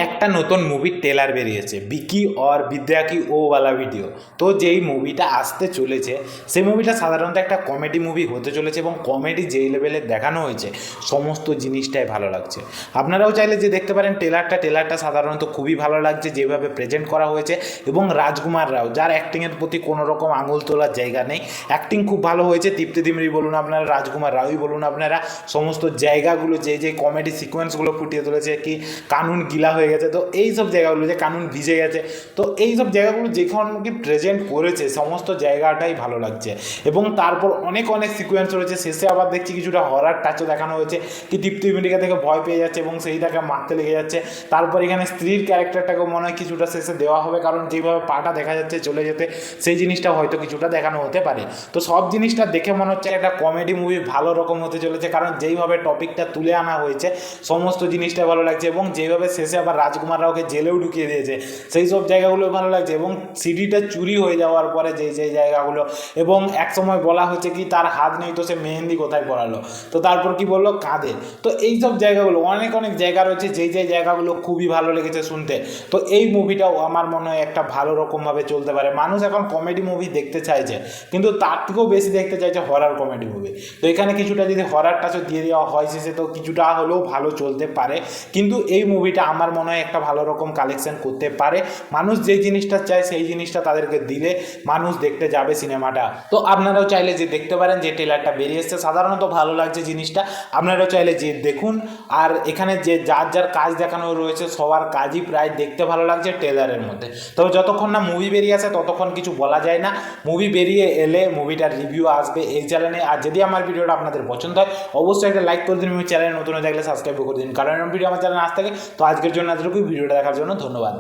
একটা নতুন মুভির ট্রেলার বেরিয়েছে বিকি और বিদ্যা কি ও ওয়ালা ভিডিও। তো যেই মুভিটা আসতে চলেছে সেই মুভিটা সাধারণত একটা কমেডি মুভি হতে চলেছে এবং কমেডি যেই লেভেলে দেখানো হয়েছে সমস্ত জিনিসটাই ভালো লাগছে। আপনারাও চাইলে যে দেখতে পারেন ট্রেলারটা সাধারণত খুবই ভালো লাগছে যেভাবে প্রেজেন্ট করা হয়েছে এবং রাজকুমার রাও যার অ্যাক্টিংয়ের প্রতি কোনো রকম আঙুল তোলার জায়গা নেই, অ্যাক্টিং খুব ভালো হয়েছে। তৃপ্তি দিমরি বলুন আপনারা, রাজকুমার রাওই বলুন আপনারা, সমস্ত জায়গাগুলো যে কমেডি সিকোয়েন্সগুলো ফুটিয়ে তুলেছে, কি কানুন গিলা হয়ে গেছে, তো এই সব জায়গাগুলো যে কানুন ভিজে গেছে, তো এই সব জায়গাগুলো যেখানে কি প্রেজেন্ট করেছে সমস্ত জায়গাটাই ভালো লাগছে। এবং তারপর অনেক সিকোয়েন্স রয়েছে, শেষে আবার দেখছি কিছুটা হরার টাচও দেখানো হয়েছে, কি তৃপ্তি দিমরিকা থেকে ভয় পেয়ে যাচ্ছে এবং সেইটাকে মারতে লেগে যাচ্ছে। তারপর এখানে স্ত্রীর ক্যারেক্টারটাকেও মনে হয় কিছুটা শেষে দেওয়া হবে, কারণ যেভাবে পাটা দেখা যাচ্ছে চলে যেতে, সেই জিনিসটা হয়তো কিছুটা দেখানো হতে পারে। তো সব জিনিসটা দেখে মনে হচ্ছে একটা কমেডি মুভি ভালো রকম হতে চলেছে, কারণ যেইভাবে টপিকটা তুলে আনা হয়েছে সমস্ত জিনিসটা ভালো লাগছে এবং যেভাবে শেষে আবার রাজকুমার রাওকে জেলেও ঢুকিয়ে দিয়েছে সেই সব জায়গাগুলো ভালো লাগছে। এবং সিডিটা চুরি হয়ে যাওয়ার পরে যেই জায়গাগুলো, এবং এক সময় বলা হচ্ছে কি তার হাত নেই তো সে মেহেন্দি কোথায় পড়ালো, তো তারপর কি বললো কাঁধে, তো এই সব জায়গাগুলো অনেক জায়গা রয়েছে যেই জায়গাগুলো খুবই ভালো লেগেছে শুনতে। তো এই মুভিটাও আমার মনে হয় একটা ভালো রকমভাবে চলতে পারে। মানুষ এখন কমেডি মুভি দেখতে চাইছে, কিন্তু তার থেকেও বেশি দেখতে চাইছে হরর কমেডি মুভি। তো এখানে কিছুটা যদি হরর টাচও দিয়ে দেওয়া হয় শেষে, তো কিছুটা হলেও ভালো চলতে পারে। কিন্তু এই মুভিটা আমার মনে হয় একটা ভালো রকম কালেকশন করতে পারে। মানুষ যে জিনিসটা চায় সেই জিনিসটা তাদেরকে দিলে মানুষ দেখতে যাবে সিনেমাটা। তো আপনারাও চাইলে যে দেখতে পারেন, যে ট্রেলারটা বেরিয়ে এসছে সাধারণত ভালো লাগছে জিনিসটা, আপনারাও চাইলে যে দেখুন। আর এখানে যে যার কাজ দেখানো রয়েছে সবার কাজই প্রায় দেখতে ভালো লাগছে ট্রেলারের মধ্যে। তবে যতক্ষণ না মুভি বেরিয়ে আসে ততক্ষণ কিছু বলা যায় না। মুভি বেরিয়ে এলে মুভিটার রিভিউ আসবে এই চ্যানেলে। আর যদি আমার ভিডিওটা আপনাদের পছন্দ হয় অবশ্যই একটা লাইক করে দিন এবং চ্যানেলে নতুন হয়ে থাকলে সাবস্ক্রাইব করে দিন, কারণ ভিডিও আমার চ্যানেলে আসতে থাকে। তো আজকের জন্য এতটুকুই, ভিডিওটা দেখার জন্য ধন্যবাদ।